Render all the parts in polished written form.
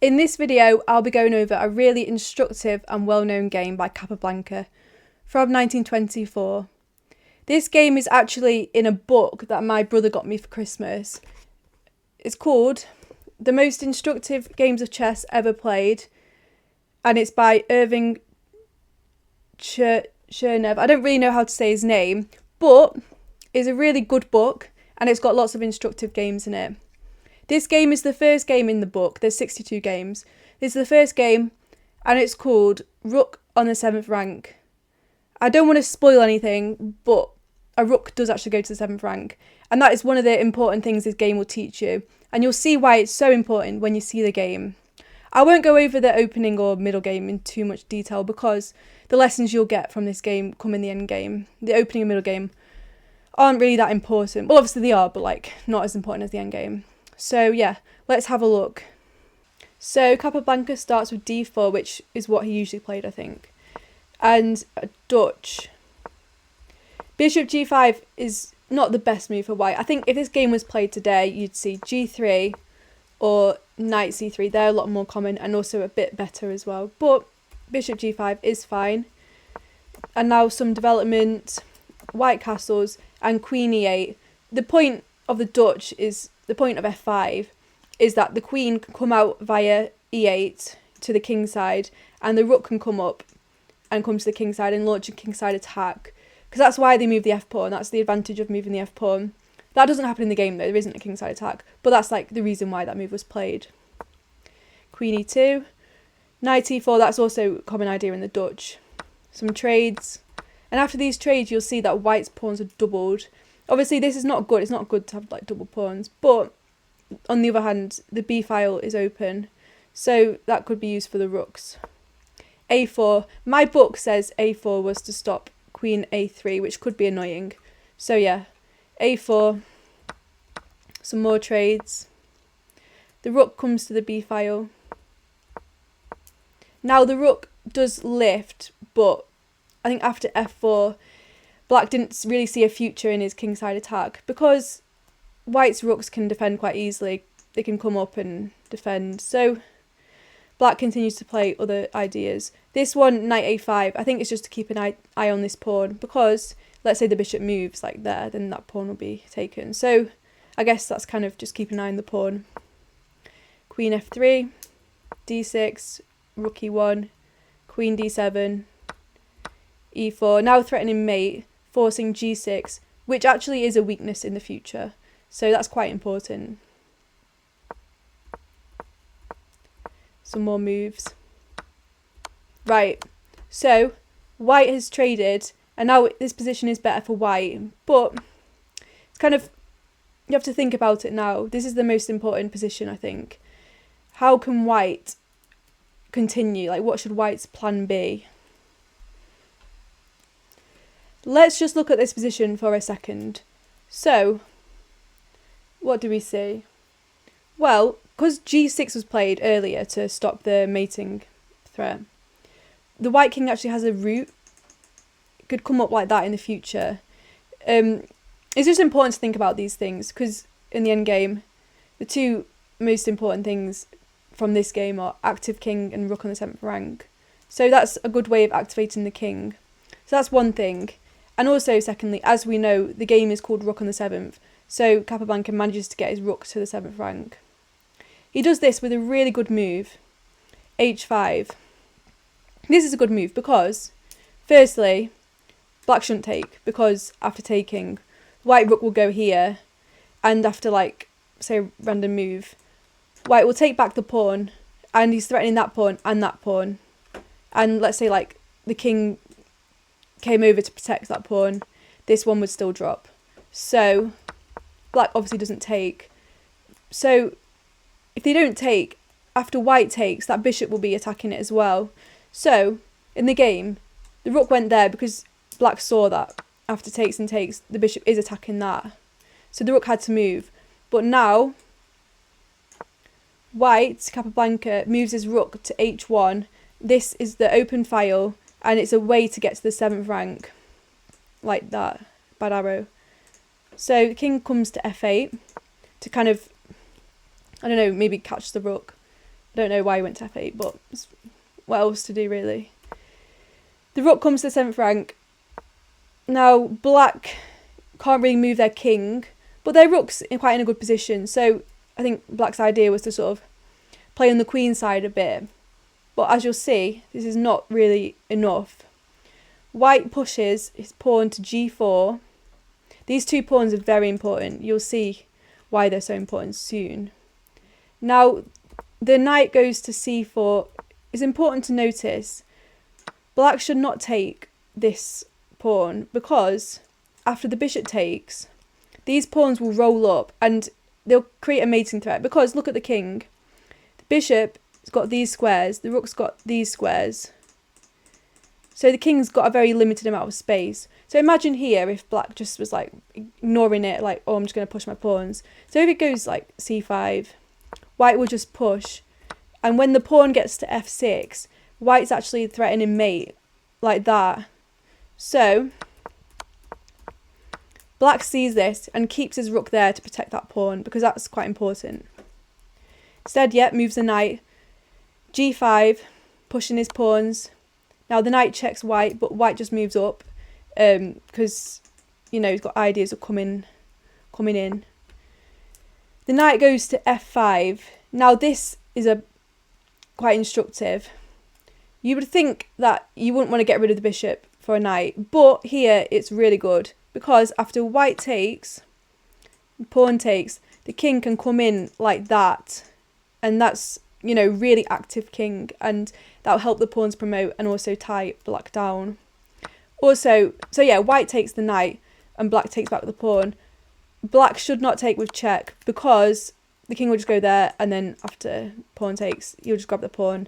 In this video, I'll be going over a really instructive and well-known game by Capablanca from 1924. This game is actually in a book that my brother got me for Christmas. It's called The Most Instructive Games of Chess Ever Played, and it's by Irving Chernev. I don't really know how to say his name, but it's a really good book and it's got lots of instructive games in it. This game is the first game in the book. There's 62 games. This is the first game and it's called Rook on the 7th rank. I don't want to spoil anything, but a rook does actually go to the 7th rank. And that is one of the important things this game will teach you. And you'll see why it's so important when you see the game. I won't go over the opening or middle game in too much detail because the lessons you'll get from this game come in the end game. The opening and middle game aren't really that important. Well, obviously they are, but not as important as the end game. So yeah, let's have a look. So Capablanca starts with d4, which is what he usually played, I think. And a Dutch. Bishop g5 is not the best move for white. I think if this game was played today, you'd see g3 or knight c3. They're a lot more common and also a bit better as well. But bishop g5 is fine. And now some development, white castles and queen e8. The point of the Dutch is, the point of f5 is that the queen can come out via e8 to the king side and the rook can come up and come to the king side and launch a king side attack. Because that's why they move the f-pawn. That's the advantage of moving the f-pawn. That doesn't happen in the game though. There isn't a king side attack. But that's the reason why that move was played. Queen e2. Knight e4. That's also a common idea in the Dutch. Some trades. And after these trades you'll see that white's pawns are doubled. Obviously this is not good. It's not good to have double pawns. But on the other hand, the b file is open. So that could be used for the rooks. a4. My book says a4 was to stop queen a3, which could be annoying. So yeah, a4, some more trades. The rook comes to the b file. Now the rook does lift, but I think after f4, black didn't really see a future in his kingside attack because white's rooks can defend quite easily. They can come up and defend. So black continues to play other ideas. This one, knight a5, I think it's just to keep an eye on this pawn because let's say the bishop moves like there, then that pawn will be taken. So I guess that's kind of just keep an eye on the pawn. Queen f3, d6, rook e1, queen d7, e4. Now threatening mate, forcing g6, which actually is a weakness in the future. So that's quite important. Some more moves. Right, so white has traded and now this position is better for white, but it's kind of, you have to think about it now. This is the most important position, I think. How can white continue? What should white's plan be? Let's just look at this position for a second. So, what do we see? Well, because g6 was played earlier to stop the mating threat, the white king actually has a root. It could come up like that in the future. It's just important to think about these things because in the end game, the two most important things from this game are active king and rook on the 7th rank. So that's a good way of activating the king. So that's one thing. And also, secondly, as we know, the game is called Rook on the 7th. So Capablanca manages to get his rook to the 7th rank. He does this with a really good move, h5. This is a good move because, firstly, black shouldn't take because after taking, white rook will go here and after say a random move, white will take back the pawn and he's threatening that pawn and that pawn. And let's say the king came over to protect that pawn, this one would still drop. So black obviously doesn't take. So if they don't take, after white takes, that bishop will be attacking it as well. So in the game, the rook went there because black saw that after takes and takes, the bishop is attacking that. So the rook had to move. But now, white, Capablanca, moves his rook to h1. This is the open file and it's a way to get to the 7th rank. Like that. Bad arrow. So the king comes to f8 to kind of, I don't know, maybe catch the rook. I don't know why he went to f8, but what else to do really? The rook comes to the 7th rank. Now, black can't really move their king, but their rook's quite in a good position. So I think black's idea was to sort of play on the queen side a bit. But as you'll see, this is not really enough. White pushes his pawn to g4. These 2 pawns are very important. You'll see why they're so important soon. Now, the knight goes to c4. It's important to notice black should not take this pawn because after the bishop takes, these pawns will roll up and they'll create a mating threat. Because look at the king. The bishop's got these squares, the rook's got these squares. So the king's got a very limited amount of space. So imagine here if black just was like ignoring it, like, oh, I'm just going to push my pawns. So if it goes like c5, white will just push. And when the pawn gets to f6, white's actually threatening mate like that. So black sees this and keeps his rook there to protect that pawn because that's quite important. Instead, moves the knight. g5, pushing his pawns. Now the knight checks white, but white just moves up because, you know, he's got ideas of coming in. The knight goes to f5. Now this is quite instructive. You would think that you wouldn't want to get rid of the bishop for a knight, but here it's really good because after white takes, pawn takes, the king can come in like that, and that's, you know, really active king, and that'll help the pawns promote and also tie black down. Also, so yeah, white takes the knight and black takes back the pawn. Black should not take with check because the king will just go there, and then after pawn takes, you'll just grab the pawn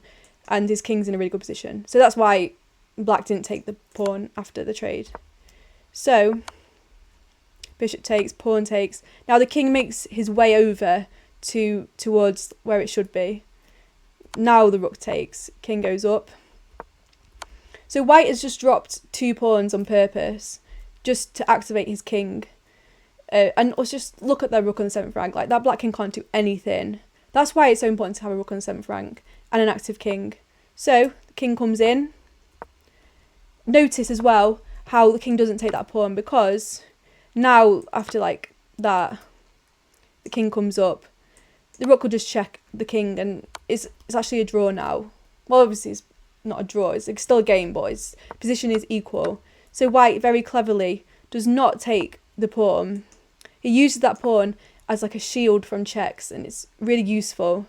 and his king's in a really good position. So that's why black didn't take the pawn after the trade. So bishop takes, pawn takes. Now the king makes his way over towards where it should be. Now the rook takes, king goes up. So white has just dropped 2 pawns on purpose just to activate his king. And let's just look at their rook on the 7th rank. Like, that black king can't do anything. That's why it's so important to have a rook on the 7th rank and an active king. So the king comes in. Notice as well how the king doesn't take that pawn because now after like that, the king comes up. The rook will just check the king and it's actually a draw now. Well, obviously it's not a draw. It's like still a game, but its position is equal. So white very cleverly does not take the pawn. He uses that pawn as like a shield from checks, and it's really useful.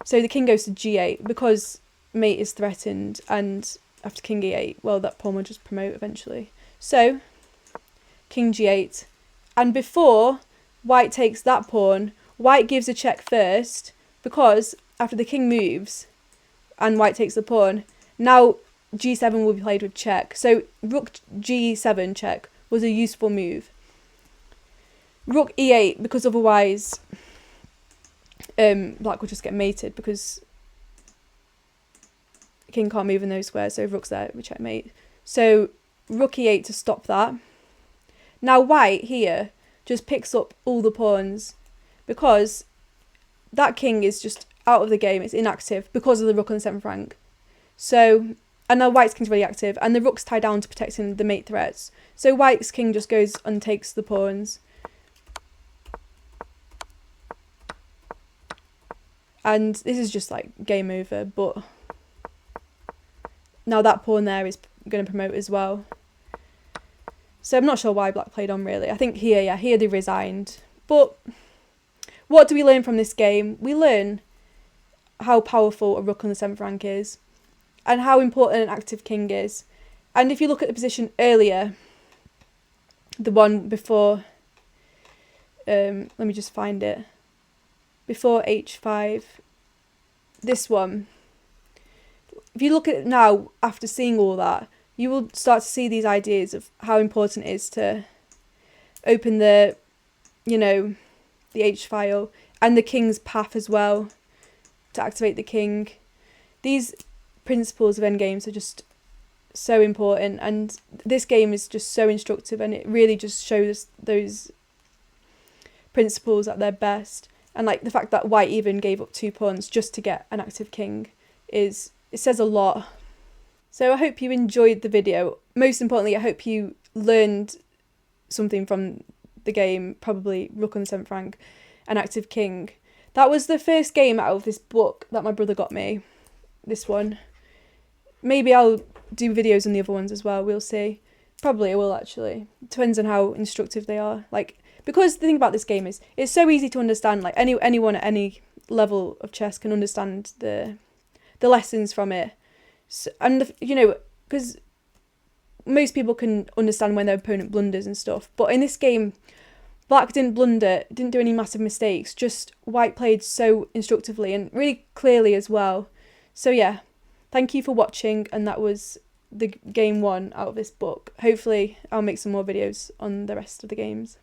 So the king goes to g8 because mate is threatened, and after king e8, well, that pawn will just promote eventually. So king g8, and before white takes that pawn, white gives a check first because after the king moves and white takes the pawn, now g7 will be played with check. So rook g7 check was a useful move. Rook e8 because otherwise black will just get mated because the king can't move in those squares, so rook's there, we checkmate. So rook e8 to stop that. Now white here just picks up all the pawns because that king is just out of the game, it's inactive because of the rook on the 7th rank. So, and now white's king's really active and the rook's tied down to protecting the mate threats. So white's king just goes and takes the pawns. And this is just like game over, but now that pawn there is going to promote as well. So I'm not sure why black played on really. I think here they resigned. But what do we learn from this game? We learn how powerful a rook on the 7th rank is and how important an active king is. And if you look at the position earlier, the one before, let me just find it, before h5, this one, if you look at it now after seeing all that, you will start to see these ideas of how important it is to open the, you know, the h file and the king's path as well to activate the king. These principles of endgames are just so important, and this game is just so instructive, and it really just shows those principles at their best. And like the fact that white even gave up 2 pawns just to get an active king it says a lot. So I hope you enjoyed the video. Most importantly, I hope you learned something from the game, probably Rook on the 7th rank, an active king. That was the first game out of this book that my brother got me, this one. Maybe I'll do videos on the other ones as well, we'll see. Probably I will actually. Depends on how instructive they are. Like, because the thing about this game is, it's so easy to understand, like anyone at any level of chess can understand the lessons from it. So, and, you know, because most people can understand when their opponent blunders and stuff. But in this game, black didn't blunder, didn't do any massive mistakes, just white played so instructively and really clearly as well. So yeah, thank you for watching, and that was the game 1 out of this book. Hopefully I'll make some more videos on the rest of the games.